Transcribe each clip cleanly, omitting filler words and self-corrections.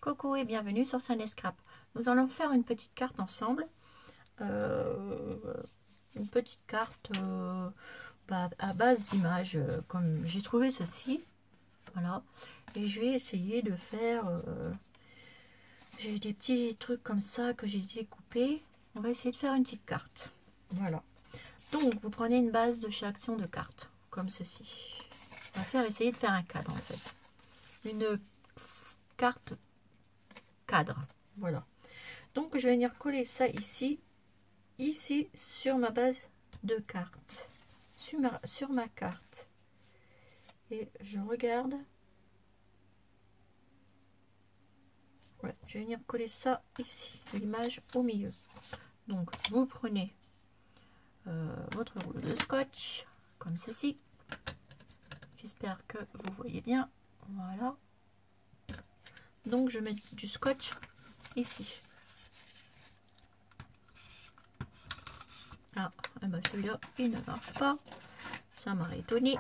Coucou et bienvenue sur Sunny Scrap. Nous allons faire une petite carte ensemble. Une petite carte à base d'images, comme j'ai trouvé ceci. Voilà. Et je vais essayer de faire... j'ai des petits trucs comme ça que j'ai découpés. On va essayer de faire une petite carte. Voilà. Donc, vous prenez une base de chaque action de carte, comme ceci. On va essayer de faire un cadre, en fait. Une carte cadre. Voilà. Donc, je vais venir coller ça ici sur ma base de carte. Sur ma carte. Et je regarde. Ouais, je vais venir coller ça ici, l'image au milieu. Donc, vous prenez votre rouleau de scotch, comme ceci. J'espère que vous voyez bien. Voilà. Donc, je mets du scotch ici. Ah, eh ben celui-là, il ne marche pas. Ça m'a étonné.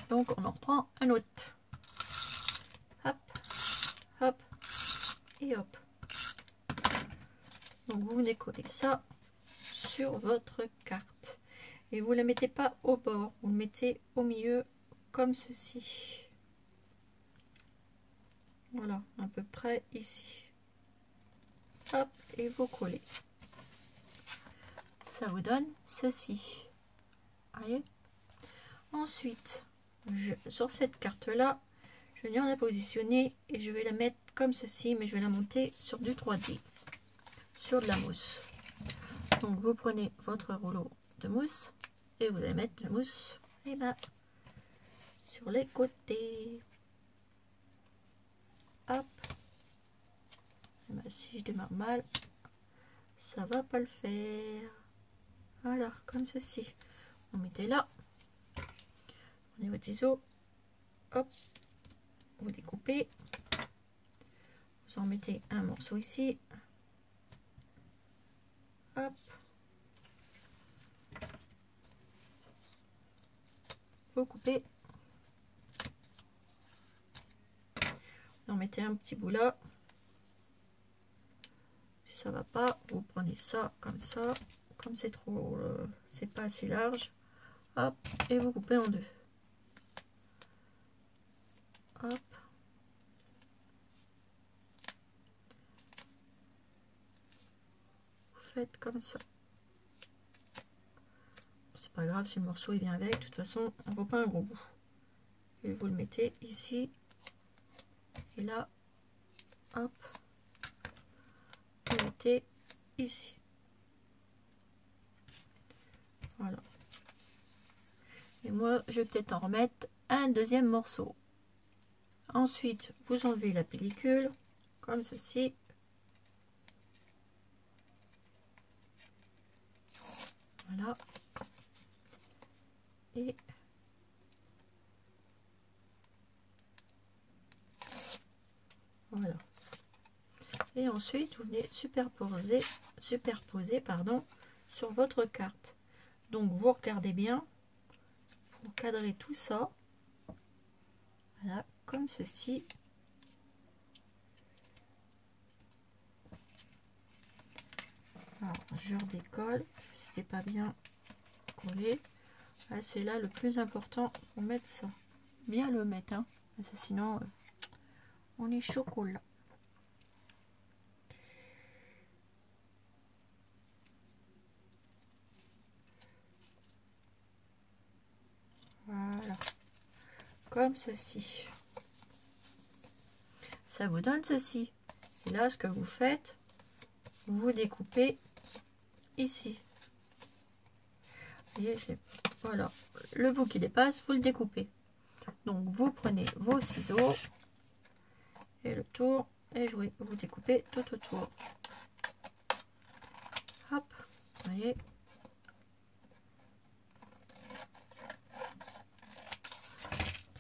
Donc, on en reprend un autre. Hop, hop, et hop. Donc, vous venez coller ça sur votre carte. Et vous ne le mettez pas au bord. Vous le mettez au milieu, comme ceci. Voilà, à peu près ici. Hop, et vous collez. Ça vous donne ceci. Voyez. Ensuite, sur cette carte-là, je vais venir la positionner et je vais la mettre comme ceci, mais je vais la monter sur du 3D, sur de la mousse. Donc, vous prenez votre rouleau de mousse et vous allez mettre la mousse sur les côtés. Hop. Si je démarre mal, ça va pas le faire. Voilà, comme ceci. Vous mettez là. Prenez votre ciseau. Hop. Vous découpez. Vous en mettez un morceau ici. Hop. Vous coupez. Vous en mettez un petit bout là. Si ça va pas, vous prenez ça comme ça. Comme c'est trop, c'est pas assez large. Hop. Et vous coupez en deux. Hop. Vous faites comme ça. C'est pas grave si le morceau est bien avec. De toute façon, on ne voit pas un gros bout. Et vous le mettez ici. Et là, hop. Vous mettez ici. Voilà. Et moi, je vais peut-être en remettre un deuxième morceau. Ensuite, vous enlevez la pellicule, comme ceci. Voilà. Et voilà. Et ensuite, vous venez superposer sur votre carte. Donc, vous regardez bien pour cadrer tout ça. Voilà, comme ceci. Alors, je redécolle. C'était pas bien collé. Ah, c'est là le plus important pour mettre ça. Bien le mettre, hein, parce que sinon, on est chocolat. Voilà, comme ceci. Ça vous donne ceci. Et là, ce que vous faites, vous découpez ici. Vous voyez, voilà, le bout qui dépasse, vous le découpez. Donc, vous prenez vos ciseaux et le tour et vous découpez tout autour. Hop, vous voyez.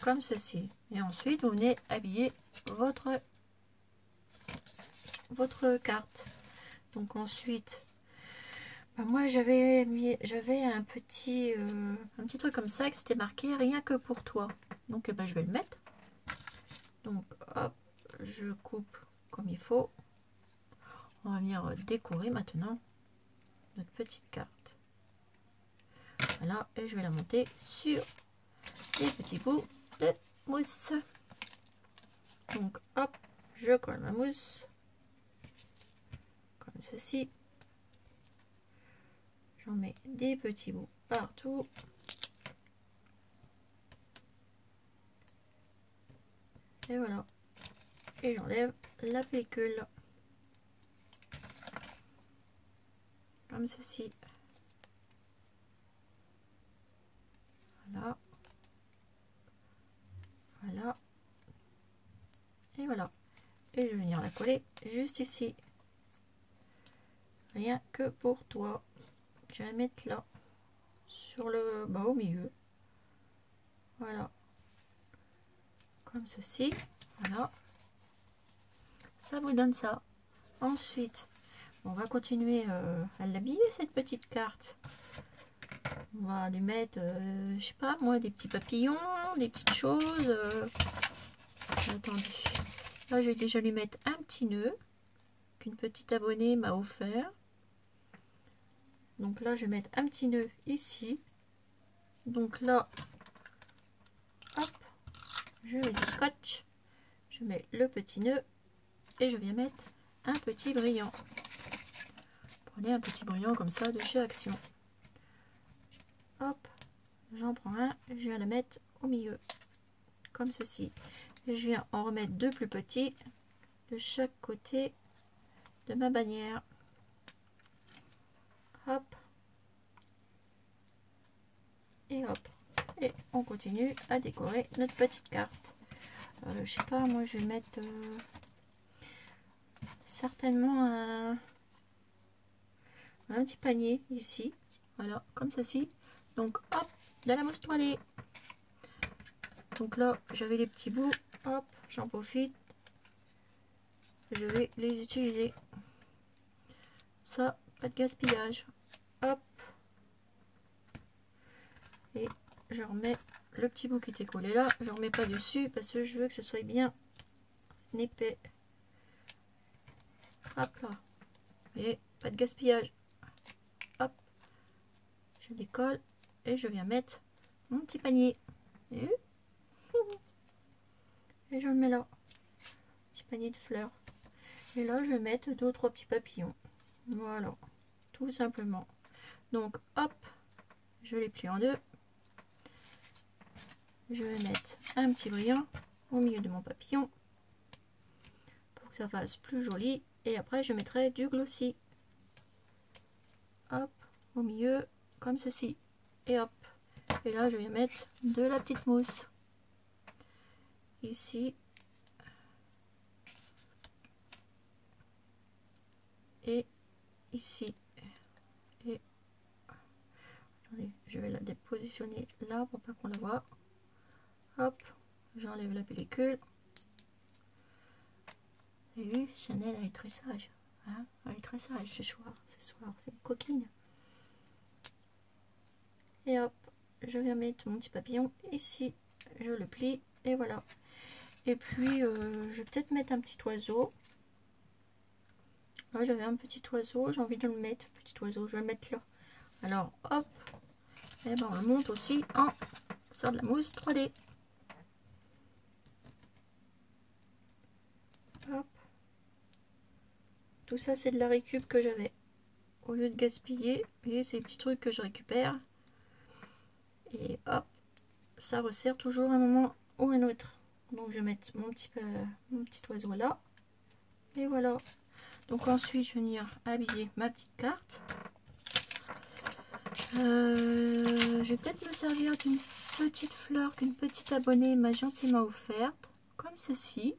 Comme ceci. Et ensuite, vous venez habiller votre carte. Donc ensuite, moi j'avais un petit truc comme ça que c'était marqué rien que pour toi. Donc je vais le mettre. Donc hop, je coupe comme il faut. On va venir décorer maintenant notre petite carte. Voilà, et je vais la monter sur des petits bouts de mousse. Donc hop, je colle ma mousse comme ceci. J'en mets des petits bouts partout. Et voilà. Et j'enlève la pellicule. Comme ceci. Voilà. Voilà. Et voilà. Et je vais venir la coller juste ici. Rien que pour toi. Tu vas mettre là. Sur le bas au milieu. Voilà. Comme ceci. Voilà. Ça vous donne ça. Ensuite, on va continuer à l'habiller cette petite carte. On va lui mettre, je sais pas moi, des petits papillons, des petites choses. Attendez. Là, je vais déjà lui mettre un petit nœud qu'une petite abonnée m'a offert. Donc là, je vais mettre un petit nœud ici. Donc là, hop, je mets du scotch. Je mets le petit nœud et je viens mettre un petit brillant. Prenez un petit brillant comme ça de chez Action. Hop, j'en prends un, je viens le mettre au milieu, comme ceci. Et je viens en remettre deux plus petits de chaque côté de ma bannière. Hop. Et hop. Et on continue à décorer notre petite carte. Je sais pas, moi je vais mettre certainement un petit panier ici. Voilà, comme ceci. Donc hop, de la mousse toilée. Donc là, j'avais les petits bouts. Hop, j'en profite. Je vais les utiliser. Ça, pas de gaspillage. Hop. Et je remets le petit bout qui était collé là. Je ne remets pas dessus parce que je veux que ce soit bien épais. Hop là. Et pas de gaspillage. Hop. Je décolle et je viens mettre mon petit panier. Et je le mets là. Petit panier de fleurs. Et là, je vais mettre 2 ou 3 petits papillons. Voilà. Tout simplement. Donc, hop. Je les plie en deux. Je vais mettre un petit brillant au milieu de mon papillon. Pour que ça fasse plus joli. Et après, je mettrai du glossy. Hop. Au milieu. Comme ceci. Et hop. Et là, je vais mettre de la petite mousse. Ici. Et ici. Et attendez, je vais la dépositionner là pour pas qu'on la voit. Hop, j'enlève la pellicule. Et vu, Chanel elle est très sage. Hein, elle est très sage ce soir. C'est une coquine. Et hop, je viens mettre mon petit papillon ici. Je le plie et voilà. Et puis, je vais peut-être mettre un petit oiseau. Là, j'avais un petit oiseau, j'ai envie de le mettre, petit oiseau, je vais le mettre là. Alors, hop, et ben on le monte aussi sur de la mousse 3D. Hop. Tout ça, c'est de la récup que j'avais. Au lieu de gaspiller, vous voyez, ces petits trucs que je récupère. Et hop, ça resserre toujours un moment ou un autre. Donc, je vais mettre mon petit oiseau là. Et voilà. Donc ensuite, je vais venir habiller ma petite carte. Je vais peut-être me servir d'une petite fleur qu'une petite abonnée m'a gentiment offerte. Comme ceci.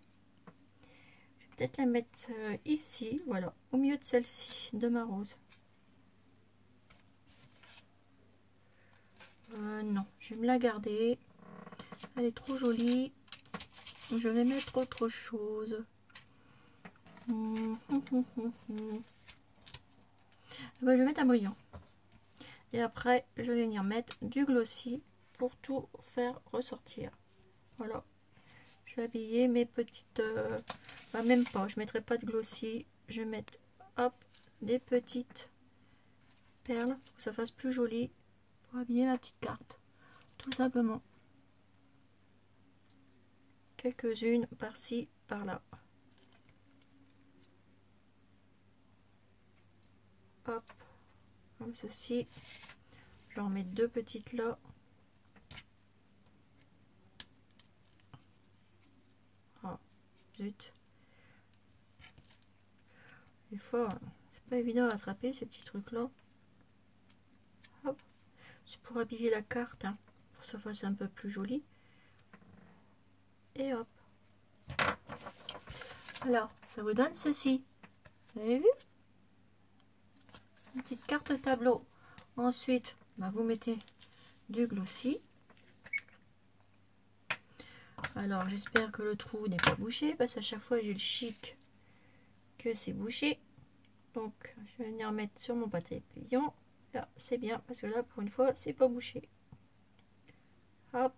Je vais peut-être la mettre ici. Voilà. Au milieu de celle-ci. De ma rose. Non. Je vais me la garder. Elle est trop jolie. Je vais mettre autre chose. Je vais mettre un brillant. Et après, je vais venir mettre du glossy pour tout faire ressortir. Voilà. Je vais habiller mes petites Bah, même pas, je mettrai pas de glossy. Je vais mettre, hop, des petites perles pour que ça fasse plus joli, pour habiller ma petite carte. Tout simplement. Quelques-unes par-ci, par-là. Hop, comme ceci. Je vais en mettre deux petites là. Ah, zut. Des fois, c'est pas évident à attraper ces petits trucs là. Hop, c'est pour habiller la carte, hein, pour que ça fasse un peu plus joli. Et hop. Alors, ça vous donne ceci. Vous avez vu? Une petite carte tableau. Ensuite, bah, vous mettez du glossy. Alors, j'espère que le trou n'est pas bouché, parce qu'à chaque fois, j'ai le chic que c'est bouché. Donc, je vais venir mettre sur mon pâté papillon. Là, c'est bien, parce que là, pour une fois, c'est pas bouché. Hop.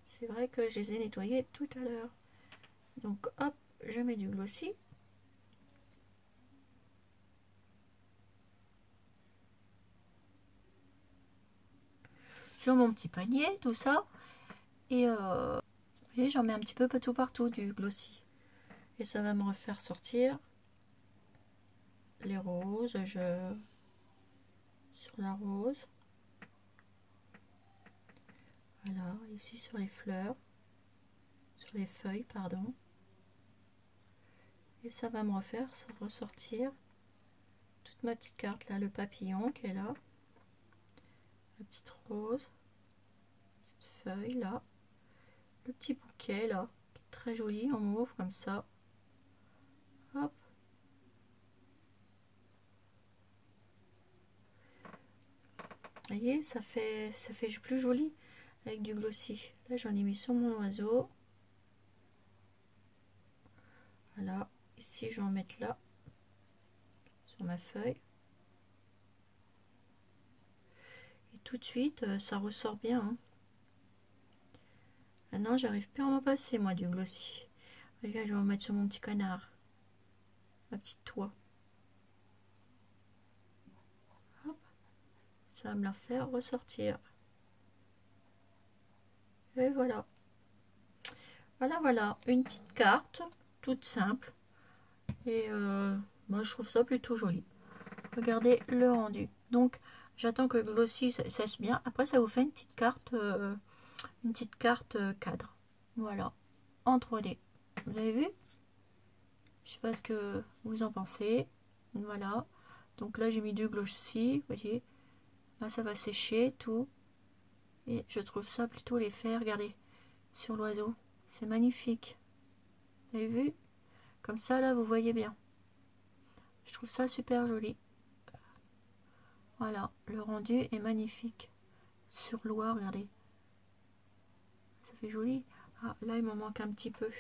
C'est vrai que je les ai nettoyés tout à l'heure. Donc, hop, je mets du glossy. Sur mon petit panier, tout ça. Et j'en mets un petit peu tout partout du glossy. Et ça va me refaire sortir les roses. Sur la rose. Voilà, ici sur les fleurs. Sur les feuilles, pardon. Et ça va me refaire ressortir toute ma petite carte là, le papillon qui est là. La petite rose. Petite feuille là. Le petit bouquet là, qui est très joli en mauve comme ça. Hop. Vous voyez, ça fait plus joli avec du glossy. Là, j'en ai mis sur mon oiseau. Voilà. Ici, je vais en mettre là, sur ma feuille. Et tout de suite, ça ressort bien. Hein. Maintenant, j'arrive plus à m'en passer, moi, du glossy. Regarde, je vais en mettre sur mon petit canard. Ma petite toile. Hop. Ça va me la faire ressortir. Et voilà. Voilà, une petite carte, toute simple. Et moi, je trouve ça plutôt joli. Regardez le rendu. Donc, j'attends que le glossy sèche bien. Après, ça vous fait une petite carte cadre. Voilà, en 3D. Vous avez vu? Je sais pas ce que vous en pensez. Voilà. Donc là, j'ai mis du glossy. Vous voyez, là, ça va sécher tout. Et je trouve ça plutôt l'effet. Regardez, sur l'oiseau. C'est magnifique. Vous avez vu? Comme ça, là, vous voyez bien. Je trouve ça super joli. Voilà, le rendu est magnifique. Sur l'oie, regardez. Ça fait joli. Ah, là, il m'en manque un petit peu. Vous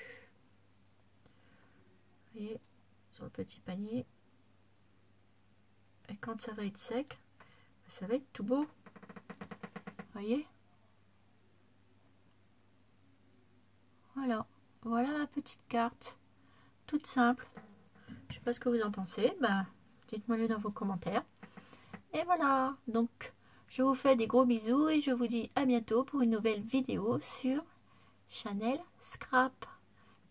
voyez, sur le petit panier. Et quand ça va être sec, ça va être tout beau. Vous voyez? Voilà ma petite carte. Toute simple. Je sais pas ce que vous en pensez. Bah, dites-moi-le dans vos commentaires. Et voilà. Donc, je vous fais des gros bisous et je vous dis à bientôt pour une nouvelle vidéo sur Chanel Scrap.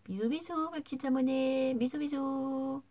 Bisous, bisous, mes petites abonnées. Bisous, bisous.